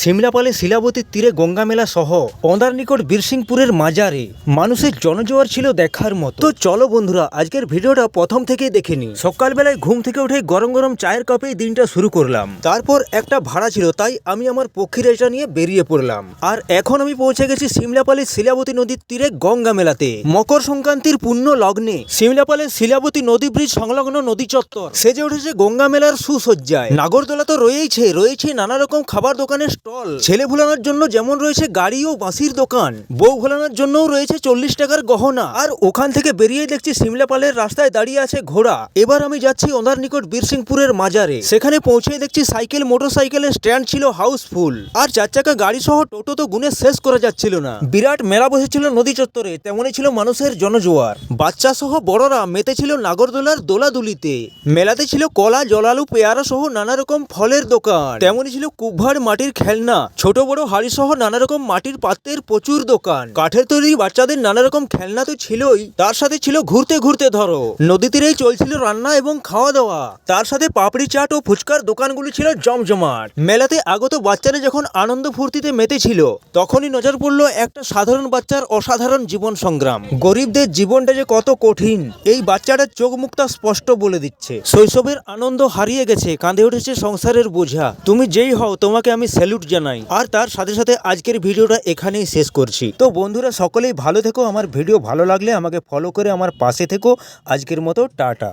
সিমলাপালে শিলাবতীর তীরে গঙ্গা মেলা সহ পন্দার নিকট বীরসিংপুরের মাজারে মানুষের জনজোয়ার ছিল দেখার মতো। তো চলো বন্ধুরা, আজকের ভিডিওটা প্রথম থেকেই দেখে নি। সকালবেলায় ঘুম থেকে উঠে গরম গরম চায়ের কাপেই দিনটা শুরু করলাম। তারপর একটা ভাড়া ছিল, তাই আমি আমার পক্ষীরাজটা নিয়ে বেরিয়ে পড়লাম। আর এখন আমি পৌঁছে গেছি সিমলাপালের শিলাবতী নদীর তীরে গঙ্গা মেলাতে। মকর সংক্রান্তির পুণ্য লগ্নে সিমলাপালের শিলাবতী নদী ব্রিজ সংলগ্ন নদী চত্বর সেজে উঠেছে গঙ্গা মেলার সুসজ্জায়। নাগরদোলা তো রয়েছে নানা রকম খাবার দোকানের স্টল। ছেলে ভোলানোর জন্য যেমন রয়েছে গাড়ি ও বাঁশির দোকান, বউ ভোলানোর জন্যও রয়েছে 40 টাকার গহনা। আর ওখান থেকে বেরিয়ে দেখছি সিমলাপালের রাস্তায় দাঁড়িয়ে আছে ঘোড়া। এবার আমি যাচ্ছি ওনার নিকট বীরসিংপুরের মাজারে। সেখানে পৌঁছে দেখছি সাইকেল মোটরসাইকেলের স্ট্যান্ড ছিল হাউসফুল। আর 4 চাকা গাড়ি সহ টোটো তো গুনে শেষ করা যাচ্ছিল না। বিরাট মেলা বসেছিল নদী চত্বরে, তেমনই ছিল মানুষের জনজোয়ার। বাচ্চা সহ বড়রা মেতেছিল নাগরদোলার দোলাদুলিতে। মেলাতে ছিল কলা, জলালু, পেয়ারা সহ নানা রকম ফলের দোকান। তেমনই ছিল কুভার মাটির খেলনা, ছোট বড় হাড়ি সহ নানা রকম মাটির পাত্রের প্রচুর দোকান। কাঠের তৈরি বাচ্চাদের নানা রকম খেলনা তো ছিলই, তার সাথে ছিল ঘুরতে ঘুরতে ধরো নদী তীরেই চলছিল রান্না এবং খাওয়া দাওয়া। তার সাথে পাপড়ি চাট ও ফুচকার দোকানগুলি ছিল জমজমাট। মেলাতে আগত বাচ্চারা যখন আনন্দ ফুর্তিতে মেতেছিল, তখনই নজর পড়লো একটা সাধারণ বাচ্চার অসাধারণ জীবন সংগ্রাম। গরিবদের জীবনটা যে কত কঠিন, এই বাচ্চাটার চোখ মুখটা স্পষ্ট বলে দিচ্ছে। শৈশবের আনন্দ হারিয়ে গেছে, কাঁধে উঠেছে সংসারের বোঝা। তুমি যেই হও, তোমাকে আমি স্যালুট জানাই। আর তার সাথে সাথে আজকের ভিডিওটা এখানেই শেষ করছি। তো বন্ধুরা, সকলেই ভালো থেকো। আমার ভিডিও ভালো লাগলে আমাকে ফলো করে আমার পাশে থেকো। আজকের মতো টাটা।